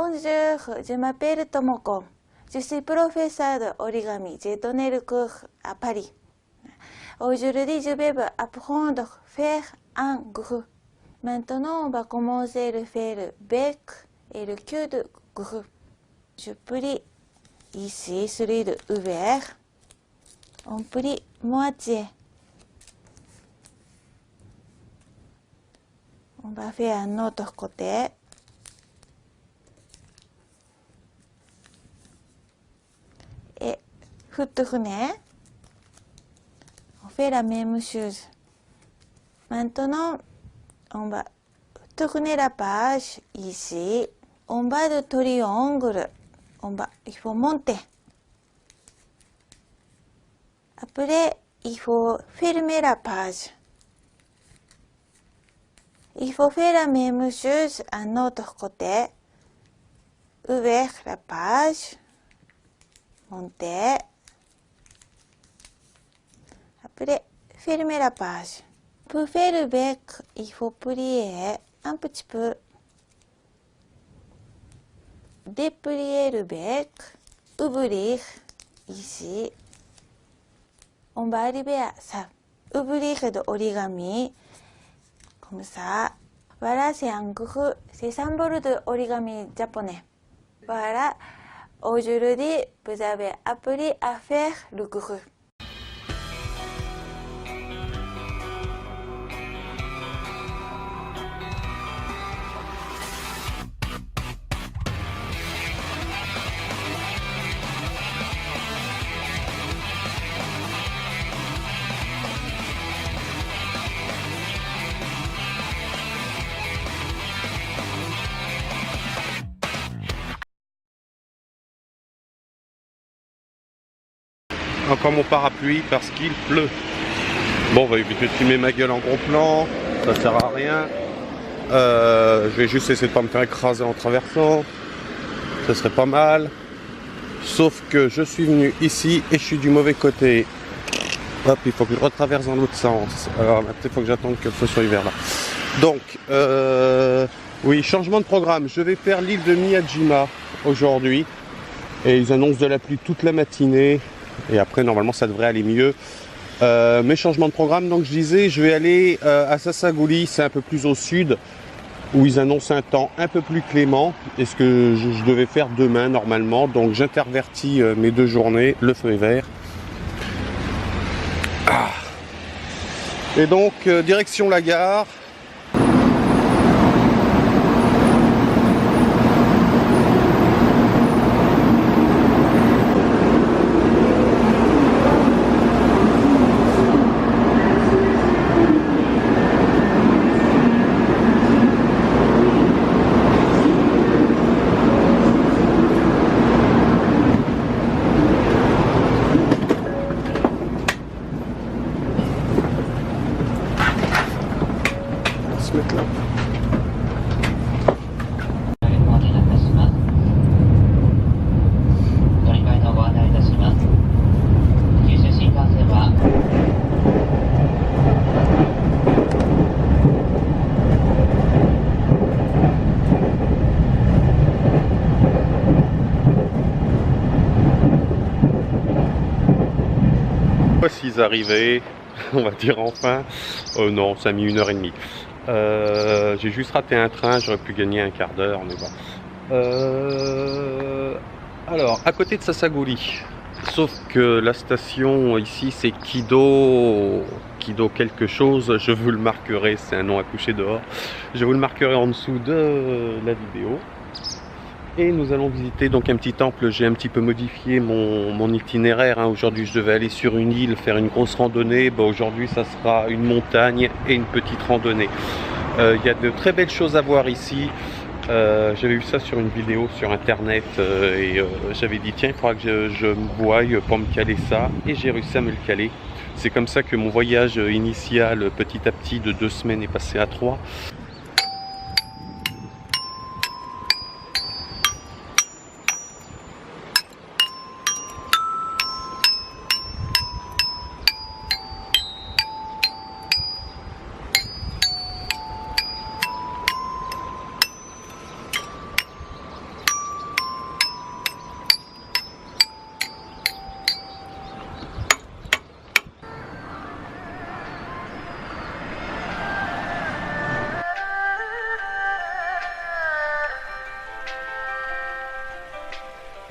Bonjour, je m'appelle Tomoko. Je suis professeur d'origami. J'ai donné le cours à Paris. Aujourd'hui, je vais apprendre à faire un grue. Maintenant, on va commencer à faire le bec et le cul de grue. Je plie ici, celui de ouvert. On plie moitié. On va faire un autre côté. Et retourner. On fait la même chose. Maintenant, on va tourner la page ici. En bas du triangle, il faut monter. Après, il faut fermer la page. Il faut faire la même chose à l'autre côté. Ouvrir la page. Monter. Après, fermer la page. Pour faire le bec, il faut plier un petit peu. Déplier le bec. Ouvrir ici. On va arriver à ça. Ouvrir de origami. Comme ça. Voilà, c'est un grue. C'est symbole de origami japonais. Voilà. Aujourd'hui, vous avez appris à faire le grue. Encore mon parapluie parce qu'il pleut. Bon, on va éviter de filmer ma gueule en gros plan, ça sert à rien. Je vais juste essayer de pas me faire écraser en traversant. Ce serait pas mal. Sauf que je suis venu ici et je suis du mauvais côté. Hop, il faut que je retraverse dans l'autre sens. Alors là, peut-être faut que j'attende que le feu soit vert là. Donc, oui, changement de programme. Je vais faire l'île de Miyajima aujourd'hui. Et ils annoncent de la pluie toute la matinée. Et après, normalement, ça devrait aller mieux. Mes changements de programme, donc je disais, je vais aller à Sasaguri, c'est un peu plus au sud, où ils annoncent un temps un peu plus clément. Et ce que je devais faire demain, normalement. Donc, j'intervertis mes 2 journées, le feu est vert. Ah. Et donc, direction la gare. Se mettre là. Voici arrivés, on va dire enfin. Non, ça a mis 1h30. J'ai juste raté un train, j'aurais pu gagner un quart d'heure, mais bon. Alors, à côté de Sasaguri, sauf que la station ici c'est Kido quelque chose, je vous le marquerai, c'est un nom à coucher dehors. Je vous le marquerai en dessous de la vidéo. Et nous allons visiter donc un petit temple. J'ai un petit peu modifié mon itinéraire. Aujourd'hui, je devais aller sur une île, faire une grosse randonnée. Bon, aujourd'hui, ça sera une montagne et une petite randonnée. Il y a de très belles choses à voir ici. J'avais vu ça sur une vidéo sur internet et j'avais dit tiens, il faudra que je me voie pour me caler ça. Et j'ai réussi à me le caler. C'est comme ça que mon voyage initial, petit à petit, de 2 semaines est passé à 3.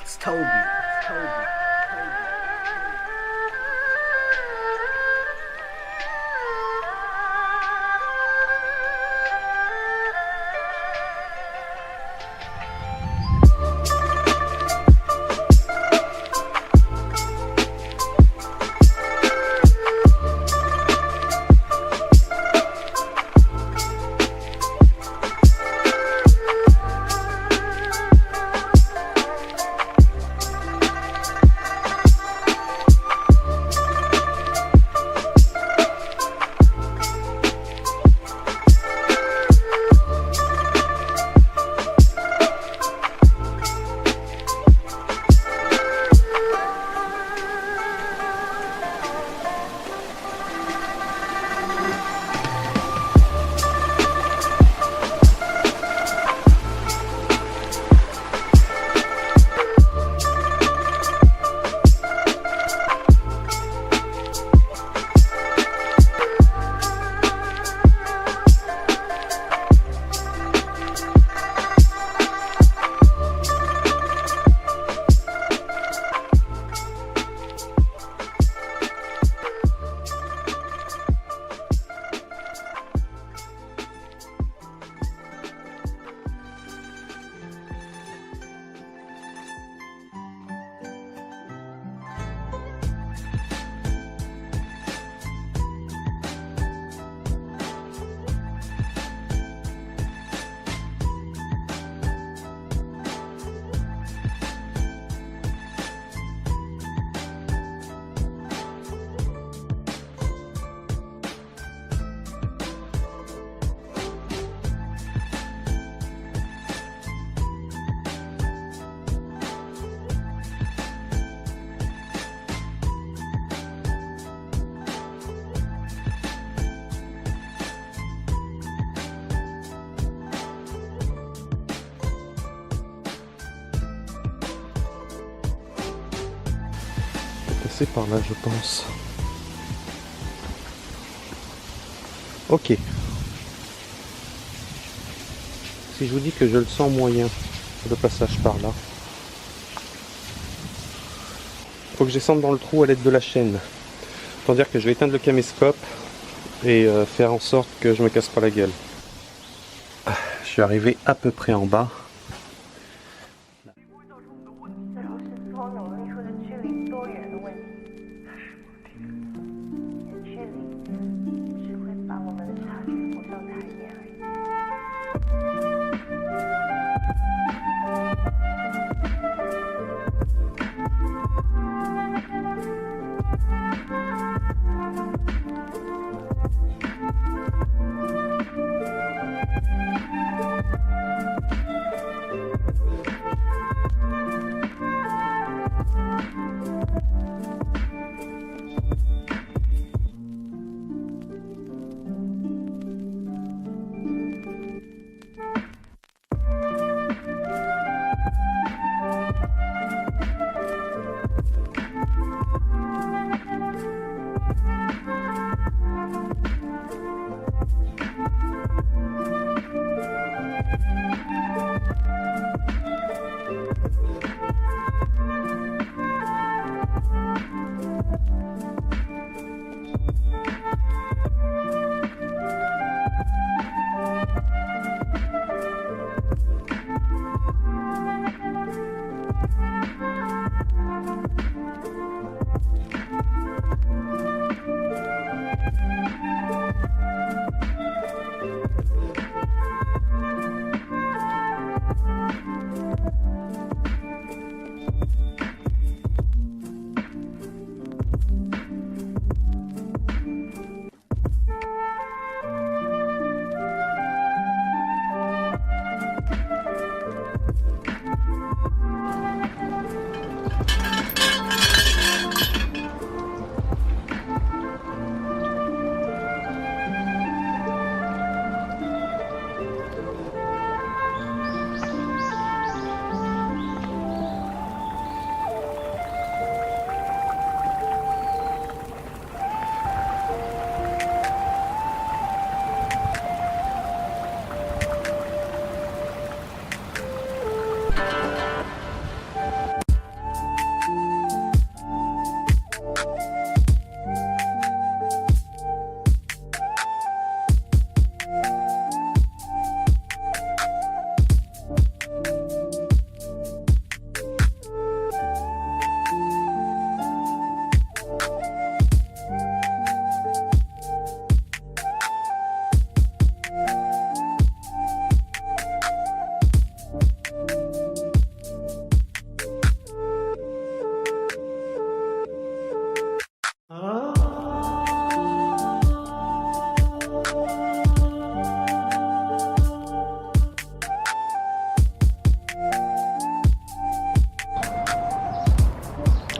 It's Toby. It's Toby. Passer par là, je pense. Ok. Si je vous dis que je le sens moyen, le passage par là. Faut que je descende dans le trou à l'aide de la chaîne. Autant dire que je vais éteindre le caméscope et faire en sorte que je me casse pas la gueule. Je suis arrivé à peu près en bas.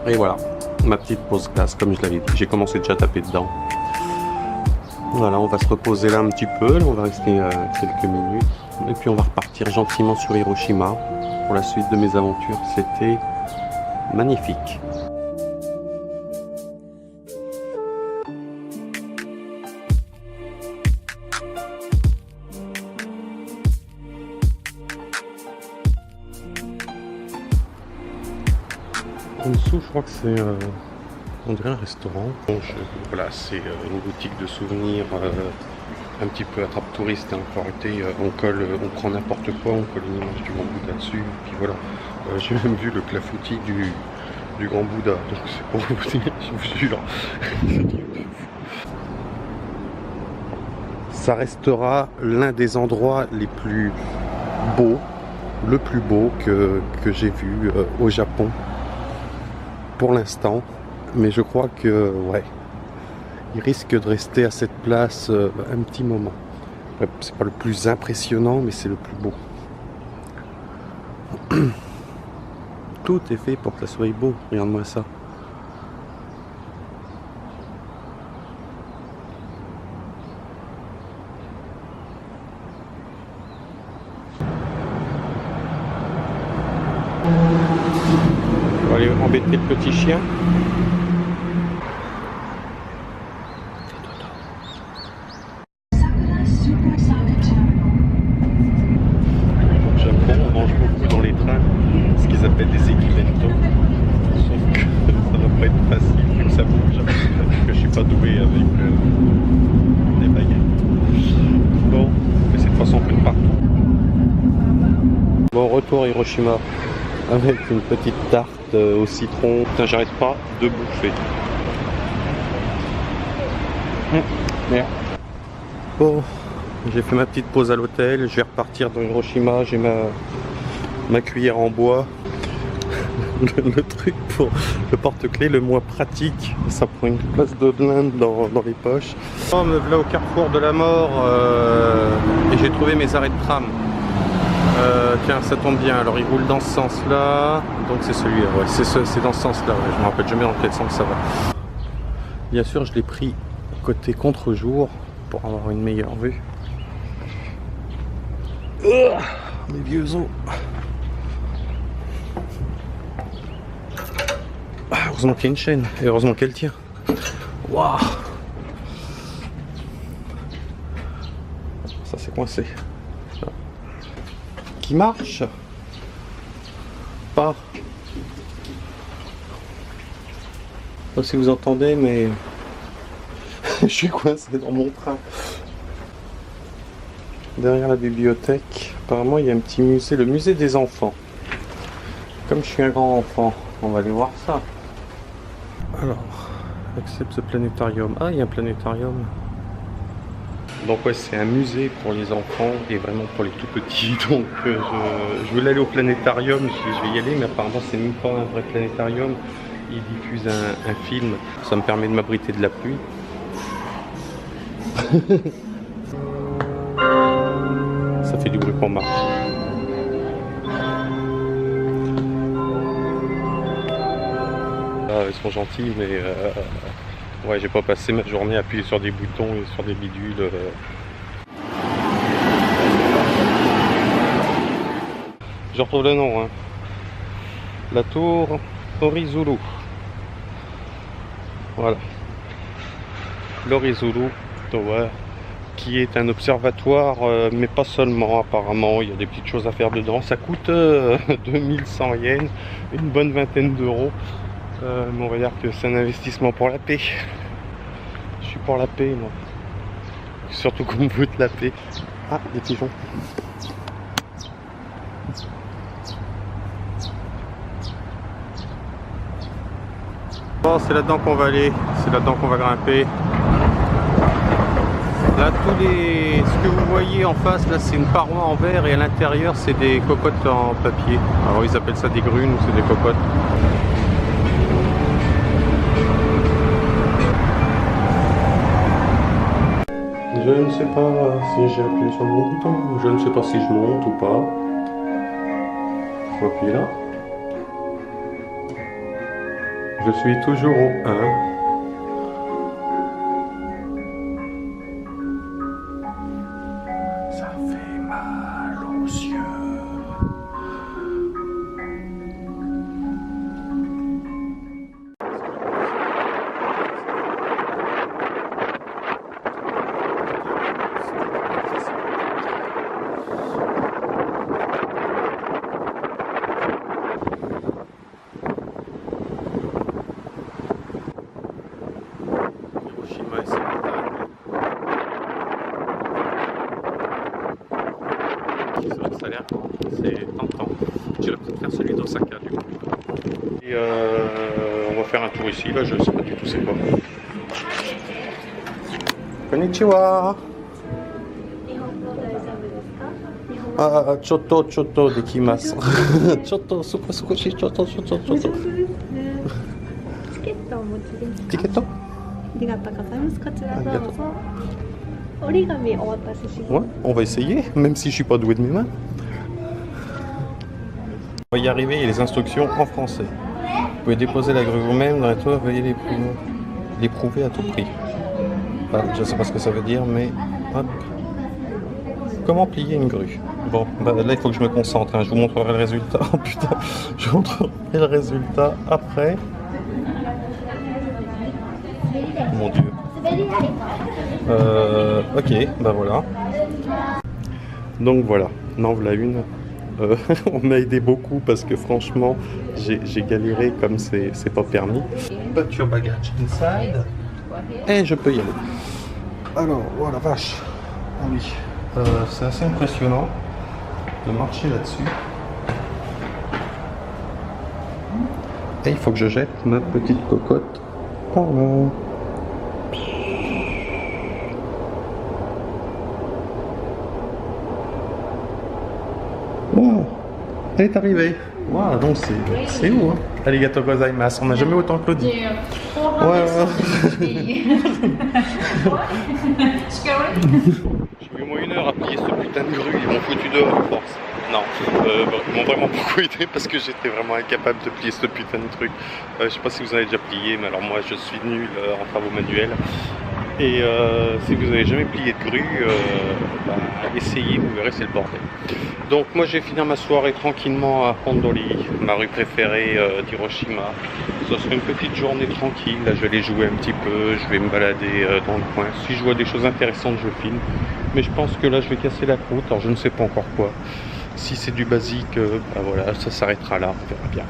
Et voilà, ma petite pause glace, comme je l'avais dit. J'ai commencé déjà à taper dedans. Voilà, on va se reposer là un petit peu. Là, on va rester quelques minutes. Et puis on va repartir gentiment sur Hiroshima pour la suite de mes aventures. C'était magnifique. En dessous, je crois que c'est on dirait un restaurant. Bon, voilà, c'est une boutique de souvenirs un petit peu attrape-touriste. Hein, pour arrêter, on colle, on prend n'importe quoi, on colle une image du Grand Bouddha dessus. Puis voilà, j'ai même vu le clafoutis du Grand Bouddha. Donc c'est pour vous dire, je vous jure. Ça restera l'un des endroits les plus beaux, le plus beau que j'ai vu au Japon. Pour l'instant, mais je crois que ouais, il risque de rester à cette place un petit moment. C'est pas le plus impressionnant, mais c'est le plus beau. Tout est fait pour que ça soit beau. Regarde-moi ça. On va aller embêter le petit chien. Au Japon, on mange beaucoup dans les trains ce qu'ils appellent des ekibento. Sauf que ça va pas être facile vu que ça bouge. Parce que je suis pas doué avec les baguettes. Bon, mais cette façon on peut partout. Bon, retour à Hiroshima avec une petite tarte au citron. Putain, j'arrête pas de bouffer. Merde. Bon, j'ai fait ma petite pause à l'hôtel. Je vais repartir dans Hiroshima. J'ai ma cuillère en bois. Le truc pour le porte-clés le moins pratique. Ça prend une place de blinde dans les poches. Oh, me voilà au carrefour de la mort et j'ai trouvé mes arrêts de tram. Tiens, ça tombe bien, alors il roule dans ce sens là, donc c'est celui-là, ouais, c'est dans ce sens là, ouais. Je me rappelle jamais dans quel sens ça va. Bien sûr, je l'ai pris côté contre-jour pour avoir une meilleure vue. Mes vieux os. Heureusement qu'il y a une chaîne, et heureusement qu'elle tient. Waouh. Ça c'est coincé. Qui marche pas. Je sais pas si vous entendez, mais je suis coincé dans mon train. Derrière la bibliothèque, apparemment il y a un petit musée, le musée des enfants. Comme je suis un grand enfant, on va aller voir ça. Alors, accepte ce planétarium. Ah, il y a un planétarium. Donc ouais, c'est un musée pour les enfants et vraiment pour les tout petits. Donc je voulais aller au planétarium, je vais y aller, mais apparemment c'est même pas un vrai planétarium. Ils diffusent un film, ça me permet de m'abriter de la pluie. Ça fait du bruit pour marcher. Ah, ils sont gentils, mais ouais, j'ai pas passé ma journée à appuyer sur des boutons et sur des bidules. Je retrouve le nom, hein. La tour Horizuru. Voilà. L'Horizuru Tower, qui est un observatoire, mais pas seulement, apparemment. Il y a des petites choses à faire dedans. Ça coûte 2100 yens, une bonne vingtaine d'euros. Mais on va dire que c'est un investissement pour la paix. Je suis pour la paix, moi. Surtout qu'on veut de la paix. Ah, des pigeons. Bon, c'est là-dedans qu'on va aller. C'est là-dedans qu'on va grimper. Là, ce que vous voyez en face, là, c'est une paroi en verre et à l'intérieur, c'est des cocottes en papier. Alors, ils appellent ça des grunes ou c'est des cocottes. Je ne sais pas si j'ai appuyé sur le bon bouton. Je ne sais pas si je monte ou pas. Faut appuyer là. Je suis toujours au 1. Ça fait mal aux yeux. Hiroshima et ses montagnes. C'est vrai que ça a l'air, c'est tentant. J'irais peut-être faire celui d'Osaka du coup. Et on va faire un tour ici, là je sais pas du tout c'est quoi. Konnichiwa. Ah, chotto dekimasu. Chotto, sukoshi, chotto. チケットをお持ちですか？チケット？ありがとうございます。こちらありがとうどうぞ。折り紙お渡しします。 Ouais, on va essayer, même si je suis pas doué de mes mains. On va y arriver, il y a les instructions en français. Vous pouvez déposer la grue vous-même dans les toits, veuillez l'éprouver à tout prix. Enfin, je sais pas ce que ça veut dire, mais hop. Comment plier une grue? Bon, bah là il faut que je me concentre, hein. Je vous montrerai le résultat. Oh putain, je vous montrerai le résultat après. Mon Dieu. Ok, bah voilà. Donc voilà, non voilà une. On m'a aidé beaucoup parce que franchement, j'ai galéré comme c'est pas permis. Put your baggage inside. Et je peux y aller. Alors, oh la vache. Ah oui. C'est assez impressionnant de marcher là-dessus. Et il faut que je jette ma petite cocotte par là. Wow, elle est arrivée. Wow, donc c'est où hein? Arigatou gozaimasu. On n'a jamais autant applaudi. Ouais. J'ai mis au moins 1 heure à plier ce putain de grue. Ils m'ont foutu dehors à force. Non, ils m'ont vraiment beaucoup aidé parce que j'étais vraiment incapable de plier ce putain de truc. Je sais pas si vous en avez déjà plié, mais alors moi je suis nul en travaux manuels. Et si vous n'avez jamais plié de grue, essayez, vous verrez, c'est le bordel. Donc moi je vais finir ma soirée tranquillement à Hondori, ma rue préférée d'Hiroshima. Ça sera une petite journée tranquille, là je vais aller jouer un petit peu, je vais me balader dans le coin. Si je vois des choses intéressantes, je filme. Mais je pense que là je vais casser la croûte, alors je ne sais pas encore quoi. Si c'est du basique, voilà, ça s'arrêtera là, on verra bien.